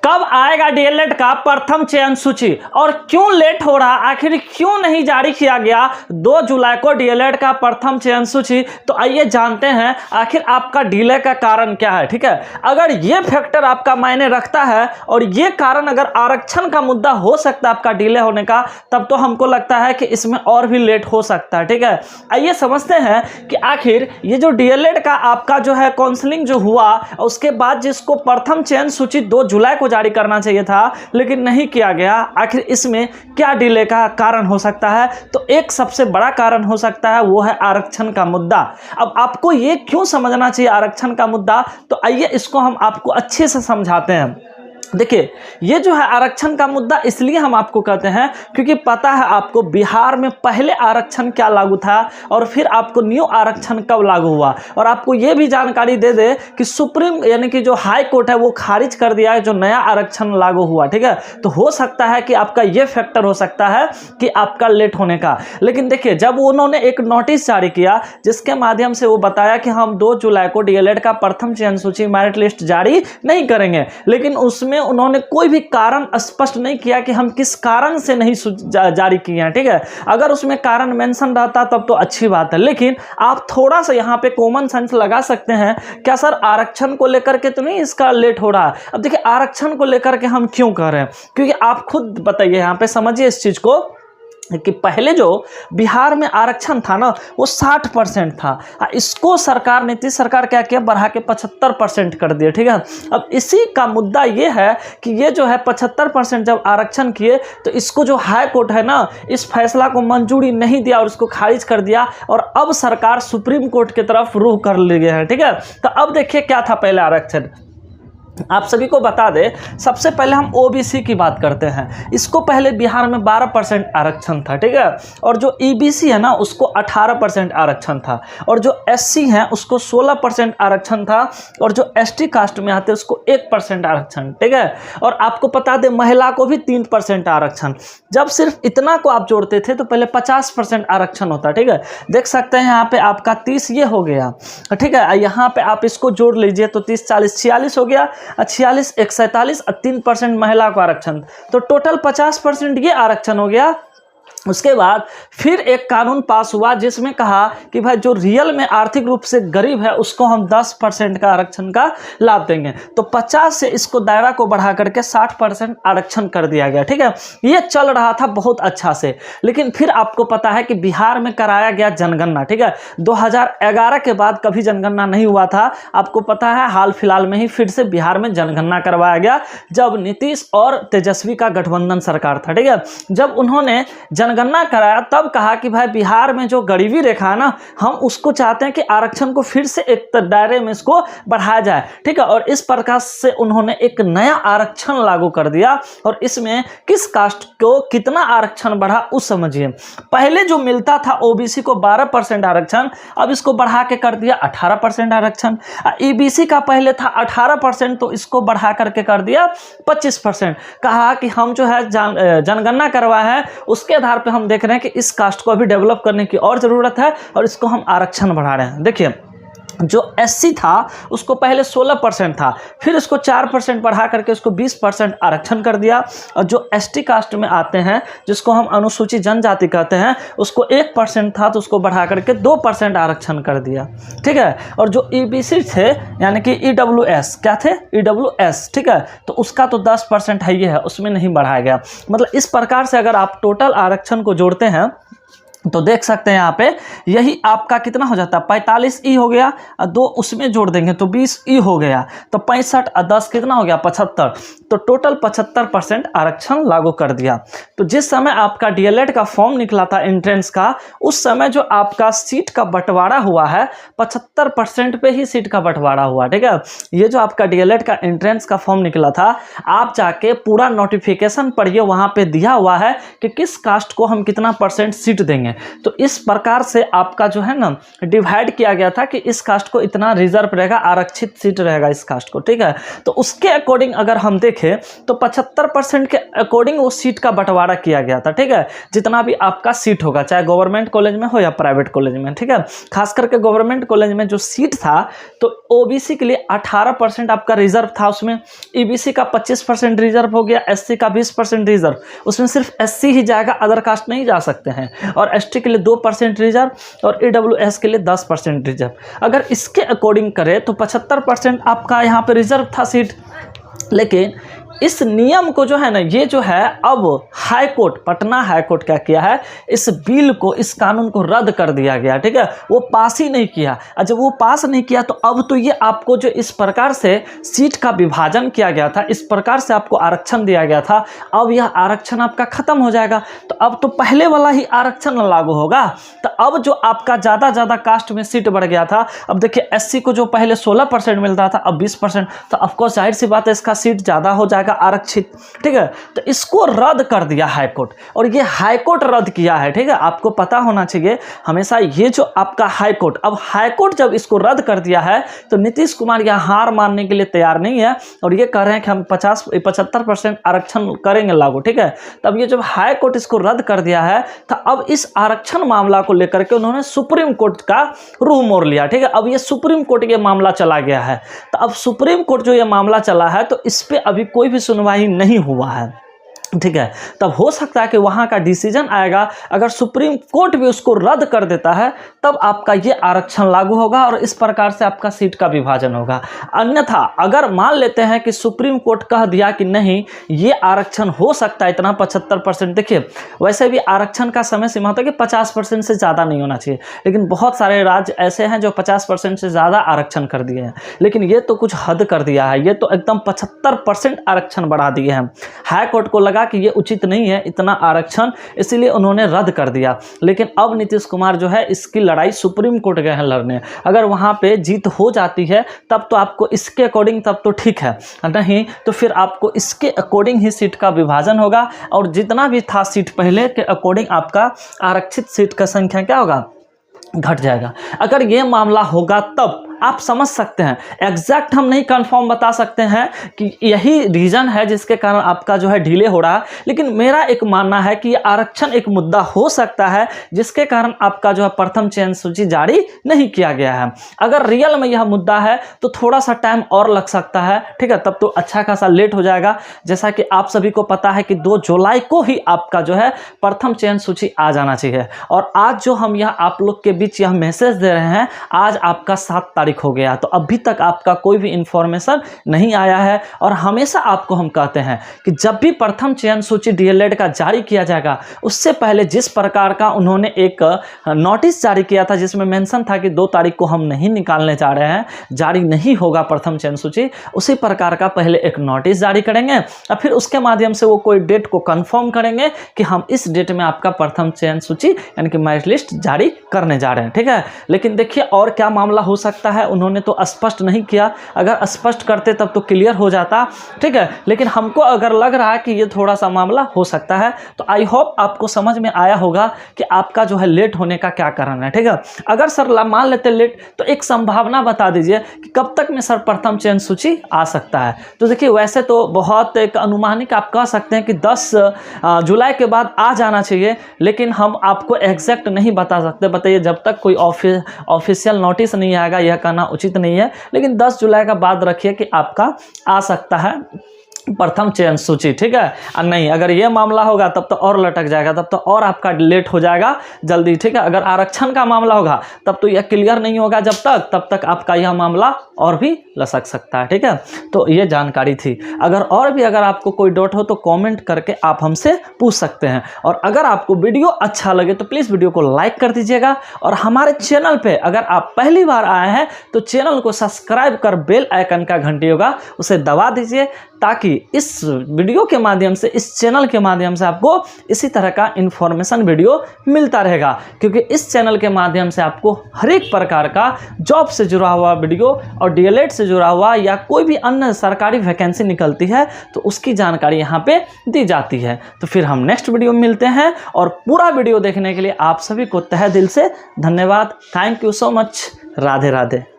कब आएगा डीएलएड का प्रथम चयन सूची और क्यों लेट हो रहा, आखिर क्यों नहीं जारी किया गया 2 जुलाई को डीएलएड का प्रथम चयन सूची। तो आइए जानते हैं आखिर आपका डिले का कारण क्या है। ठीक है, अगर ये फैक्टर आपका मायने रखता है और ये कारण अगर आरक्षण का मुद्दा हो सकता है आपका डिले होने का, तब तो हमको लगता है कि इसमें और भी लेट हो सकता है। ठीक है, आइए समझते हैं कि आखिर ये जो डीएलएड का आपका जो है काउंसलिंग जो हुआ, उसके बाद जिसको प्रथम चयन सूची 2 जुलाई को जारी करना चाहिए था लेकिन नहीं किया गया, आखिर इसमें क्या डिले का कारण हो सकता है। तो एक सबसे बड़ा कारण हो सकता है वो है आरक्षण का मुद्दा। अब आपको ये क्यों समझना चाहिए आरक्षण का मुद्दा, तो आइए इसको हम आपको अच्छे से समझाते हैं। देखिए, ये जो है आरक्षण का मुद्दा इसलिए हम आपको कहते हैं क्योंकि पता है आपको बिहार में पहले आरक्षण क्या लागू था और फिर आपको न्यू आरक्षण कब लागू हुआ, और आपको ये भी जानकारी दे दे कि सुप्रीम यानी कि जो हाई कोर्ट है वो खारिज कर दिया है जो नया आरक्षण लागू हुआ। ठीक है, तो हो सकता है कि आपका ये फैक्टर हो सकता है कि आपका लेट होने का। लेकिन देखिए, जब उन्होंने एक नोटिस जारी किया जिसके माध्यम से वो बताया कि हम 2 जुलाई को डीएलएड का प्रथम चयन सूची मेरिट लिस्ट जारी नहीं करेंगे, लेकिन उसमें उन्होंने कोई भी कारण स्पष्ट नहीं किया कि हम किस कारण से नहीं जारी किए हैं। ठीक है, अगर उसमें कारण मेंशन रहता तब तो अच्छी बात है, लेकिन आप थोड़ा सा यहाँ पे कॉमन सेंस लगा सकते हैं। क्या सर आरक्षण को लेकर के तो नहीं इसका लेट हो रहा है? अब देखिए, आरक्षण को लेकर के हम क्यों कर रहे हैं, क्योंकि आप खुद बताइए, यहाँ पे समझिए इस चीज को कि पहले जो बिहार में आरक्षण था ना वो 60% था, इसको सरकार नीतीश सरकार क्या किया, बढ़ा के 75% कर दिया। ठीक है, अब इसी का मुद्दा ये है कि ये जो है 75% जब आरक्षण किए तो इसको जो हाई कोर्ट है ना इस फैसला को मंजूरी नहीं दिया और इसको खारिज कर दिया, और अब सरकार सुप्रीम कोर्ट की तरफ रुख कर ले गए हैं। ठीक है, तो अब देखिए क्या था पहले आरक्षण, आप सभी को बता दें। सबसे पहले हम ओबीसी की बात करते हैं। इसको पहले बिहार में 12% आरक्षण था। ठीक है, और जो ईबीसी है ना उसको 18% आरक्षण था, और जो एससी है उसको 16% आरक्षण था, और जो एसटी कास्ट में आते उसको 1% आरक्षण। ठीक है, और आपको बता दें महिला को भी 3% आरक्षण। जब सिर्फ इतना को आप जोड़ते थे तो पहले 50% आरक्षण होता। ठीक है, देख सकते हैं यहाँ पे आपका 30 ये हो गया। ठीक है, यहाँ पे आप इसको जोड़ लीजिए तो 30 40 46 हो गया, 46 1 47 और 3% महिला को आरक्षण, तो टोटल 50% ये आरक्षण हो गया। उसके बाद फिर एक कानून पास हुआ जिसमें कहा कि भाई जो रियल में आर्थिक रूप से गरीब है उसको हम 10% का आरक्षण का लाभ देंगे, तो 50 से इसको दायरा को बढ़ा करके 60% आरक्षण कर दिया गया। ठीक है, ये चल रहा था बहुत अच्छा से, लेकिन फिर आपको पता है कि बिहार में कराया गया जनगणना। ठीक है, 2011 के बाद कभी जनगणना नहीं हुआ था, आपको पता है हाल फिलहाल में ही फिर से बिहार में जनगणना करवाया गया जब नीतीश और तेजस्वी का गठबंधन सरकार था। ठीक है, जब उन्होंने जनगणना कराया तब कहा कि भाई बिहार में जो गरीबी रेखा है ना हम उसको चाहते हैं कि आरक्षण को फिर से एक दायरे में इसको बढ़ाया जाए। ठीक है, और इस प्रकार से उन्होंने एक नया आरक्षण लागू कर दिया, और इसमें किस कास्ट को कितना आरक्षण बढ़ा उस समझिए। पहले जो मिलता था ओबीसी को 12% आरक्षण, अब इसको बढ़ा के कर दिया 18% आरक्षण। ईबीसी का पहले था 18%, तो इसको बढ़ा करके कर दिया 25%। कहा कि हम जो है जनगणना करवाए हैं उसके आधार पे हम देख रहे हैं कि इस कास्ट को अभी डेवलप करने की और ज़रूरत है और इसको हम आरक्षण बढ़ा रहे हैं। देखिए, जो एससी था उसको पहले 16% था, फिर इसको 4% बढ़ा करके उसको 20% आरक्षण कर दिया, और जो एसटी कास्ट में आते हैं जिसको हम अनुसूचित जनजाति कहते हैं उसको 1% था तो उसको बढ़ा करके 2% आरक्षण कर दिया। ठीक है, और जो ईबीसी थे यानी कि ईडब्ल्यूएस क्या थे, ईडब्ल्यूएस, ठीक है, तो उसका तो 10% है, ये है, उसमें नहीं बढ़ाया गया। मतलब इस प्रकार से अगर आप टोटल आरक्षण को जोड़ते हैं तो देख सकते हैं यहाँ पे यही आपका कितना हो जाता है, 45 ई हो गया, और 2 उसमें जोड़ देंगे तो 20 ई हो गया, तो 65 और 10 कितना हो गया, 75, तो टोटल 75% आरक्षण लागू कर दिया। तो जिस समय आपका डीएलएड का फॉर्म निकला था एंट्रेंस का, उस समय जो आपका सीट का बंटवारा हुआ है 75% पे ही सीट का बंटवारा हुआ। ठीक है, ये जो आपका डीएलएड का एंट्रेंस का फॉर्म निकला था, आप जाके पूरा नोटिफिकेशन पढ़िए, वहाँ पे दिया हुआ है कि किस कास्ट को हम कितना % सीट देंगे। तो इस प्रकार से आपका जो है ना डिवाइड किया गया था कि इस कास्ट को इतना रिजर्व रहेगा, आरक्षित सीट रहेगा इस कास्ट को, ठीक है। तो उसके अकॉर्डिंग अगर हम देखें तो 75% के अकॉर्डिंग वो सीट का बंटवारा किया गया था, ठीक है। जितना भी आपका सीट होगा, चाहे गवर्नमेंट कॉलेज में हो या प्राइवेट कॉलेज में, ठीक है। खास करके गवर्नमेंट कॉलेज में जो सीट था तो ओबीसी के लिए 18% आपका रिजर्व था, उसमें ईबीसी का 25% रिजर्व हो गया, एससी का 20% रिजर्व, उसमें सिर्फ एससी ही जाएगा, अदर कास्ट नहीं जा सकते हैं। और एसटी के लिए 2% रिजर्व और ईडब्ल्यूएस के लिए 10% रिजर्व। अगर इसके अकॉर्डिंग करें तो 75% आपका यहाँ पे रिजर्व था सीट। लेकिन इस नियम को जो है ना, ये जो है अब high court, Patna high court क्या किया है, इस बिल को, इस कानून को रद्द कर दिया गया, ठीक है। वो पास ही नहीं किया। और जब वो पास नहीं किया तो अब तो ये आपको जो इस प्रकार से सीट का विभाजन किया गया था, इस प्रकार से आपको आरक्षण दिया गया था, अब यह आरक्षण आपका खत्म हो जाएगा। तो अब तो पहले वाला ही आरक्षण लागू होगा। तो अब जो आपका ज़्यादा कास्ट में सीट बढ़ गया था, अब देखिए एससी को जो पहले 16% मिलता था अब 20%, तो ऑफकोर्स जाहिर सी बात है इसका सीट ज़्यादा हो जाएगा आरक्षित, ठीक है। तो इसको रद्द कर दिया हाई कोर्ट, और ये हाई कोर्ट रद्द किया है, ठीक है। आपको पता होना चाहिए हमेशा ये जो आपका हाई कोर्ट, अब हाई कोर्ट जब इसको रद्द कर दिया है तो नीतीश कुमार यह हार मानने के लिए तैयार नहीं है और ये कह रहे हैं कि हम 75% आरक्षण करेंगे लागू, ठीक है। तब ये जब हाई कोर्ट इसको रद्द कर दिया है तो अब इस आरक्षण मामला को लेकर के उन्होंने सुप्रीम कोर्ट का रुख मोड़ लिया, ठीक है। अब ये सुप्रीम कोर्ट ये मामला चला गया है। तो अब सुप्रीम कोर्ट जो ये मामला चला है तो इस पे अभी कोई भी सुनवाई नहीं हुआ है, ठीक है। तब हो सकता है कि वहाँ का डिसीजन आएगा, अगर सुप्रीम कोर्ट भी उसको रद्द कर देता है तब आपका ये आरक्षण लागू होगा और इस प्रकार से आपका सीट का विभाजन होगा। अन्यथा अगर मान लेते हैं कि सुप्रीम कोर्ट कह दिया कि नहीं ये आरक्षण हो सकता है इतना 75%, देखिए वैसे भी आरक्षण का समय सीमा होता है कि 50% से ज़्यादा नहीं होना चाहिए, लेकिन बहुत सारे राज्य ऐसे हैं जो 50% से ज़्यादा आरक्षण कर दिए हैं, लेकिन ये तो कुछ हद कर दिया है, ये तो एकदम 75% आरक्षण बढ़ा दिए हैं। हाई कोर्ट को लगा कि ये उचित नहीं है इतना आरक्षण, इसीलिए उन्होंने रद्द कर दिया। लेकिन अब नीतीश कुमार जो है इसकी लड़ाई सुप्रीम कोर्ट गए हैं लड़ने। अगर वहां पे जीत हो जाती है तब तो आपको इसके अकॉर्डिंग तब तो ठीक है, नहीं तो फिर आपको इसके अकॉर्डिंग ही सीट का विभाजन होगा और जितना भी था सीट पहले के अकॉर्डिंग आपका आरक्षित सीट का संख्या क्या होगा, घट जाएगा। अगर ये मामला होगा तब आप समझ सकते हैं, एग्जैक्ट हम नहीं कंफर्म बता सकते हैं कि यही रीज़न है जिसके कारण आपका जो है डिले हो रहा है, लेकिन मेरा एक मानना है कि आरक्षण एक मुद्दा हो सकता है जिसके कारण आपका जो है प्रथम चयन सूची जारी नहीं किया गया है। अगर रियल में यह मुद्दा है तो थोड़ा सा टाइम और लग सकता है, ठीक है, तब तो अच्छा खासा लेट हो जाएगा। जैसा कि आप सभी को पता है कि 2 जुलाई को ही आपका जो है प्रथम चयन सूची आ जाना चाहिए, और आज जो हम यह आप लोग के बीच यह मैसेज दे रहे हैं, आज आपका 7 तारीख हो गया, तो अभी तक आपका कोई भी इंफॉर्मेशन नहीं आया है। और हमेशा आपको हम कहते हैं कि जब भी प्रथम चयन सूची डीएलएड का जारी किया जाएगा उससे पहले जिस प्रकार का उन्होंने एक नोटिस जारी किया था जिसमें मेंशन था कि 2 तारीख को हम नहीं निकालने जा रहे हैं, जारी नहीं होगा प्रथम चयन सूची, उसी प्रकार का पहले एक नोटिस जारी करेंगे और फिर उसके माध्यम से वो कोई डेट को कंफर्म करेंगे कि हम इस डेट में आपका प्रथम चयन सूची यानी कि मेरिट लिस्ट जारी करने जा रहे हैं, ठीक है। लेकिन देखिए और क्या मामला हो सकता है, उन्होंने तो स्पष्ट नहीं किया, अगर स्पष्ट करते तब तो क्लियर हो जाता, ठीक है। लेकिन हमको अगर लग रहा है कि ये थोड़ा सा मामला हो सकता है, तो आई होप आपको समझ में आया होगा कि आपका जो है लेट होने का क्या कारण है, ठीक है। अगर सर मान लेते लेट तो एक संभावना बता दीजिए कि कब तक में सर प्रथम चयन सूची आ सकता है। तो देखिए वैसे तो बहुत एक अनुमानिक आप कह सकते हैं कि 10 जुलाई के बाद आ जाना चाहिए, लेकिन हम आपको एग्जैक्ट नहीं बता सकते। बताइए जब तक कोई ऑफिशियल नोटिस नहीं आएगा यह कहना उचित नहीं है, लेकिन 10 जुलाई का बाद रखिए कि आपका आ सकता है प्रथम चयन सूची, ठीक है। और नहीं अगर ये मामला होगा तब तो और लटक जाएगा, तब तो और आपका लेट हो जाएगा जल्दी, ठीक है। अगर आरक्षण का मामला होगा तब तो यह क्लियर नहीं होगा जब तक, तब तक आपका यह मामला और भी लसक सकता है, ठीक है। तो ये जानकारी थी। अगर आपको कोई डाउट हो तो कमेंट करके आप हमसे पूछ सकते हैं, और अगर आपको वीडियो अच्छा लगे तो प्लीज़ वीडियो को लाइक कर दीजिएगा, और हमारे चैनल पे अगर आप पहली बार आए हैं तो चैनल को सब्सक्राइब कर बेल आइकन का घंटी होगा उसे दबा दीजिए, ताकि इस वीडियो के माध्यम से, इस चैनल के माध्यम से आपको इसी तरह का इन्फॉर्मेशन वीडियो मिलता रहेगा, क्योंकि इस चैनल के माध्यम से आपको हर एक प्रकार का जॉब से जुड़ा हुआ वीडियो और डीएलएड से जुड़ा हुआ या कोई भी अन्य सरकारी वैकेंसी निकलती है तो उसकी जानकारी यहाँ पे दी जाती है। तो फिर हम नेक्स्ट वीडियो में मिलते हैं, और पूरा वीडियो देखने के लिए आप सभी को तहे दिल से धन्यवाद। Thank you so much. Radhe Radhe.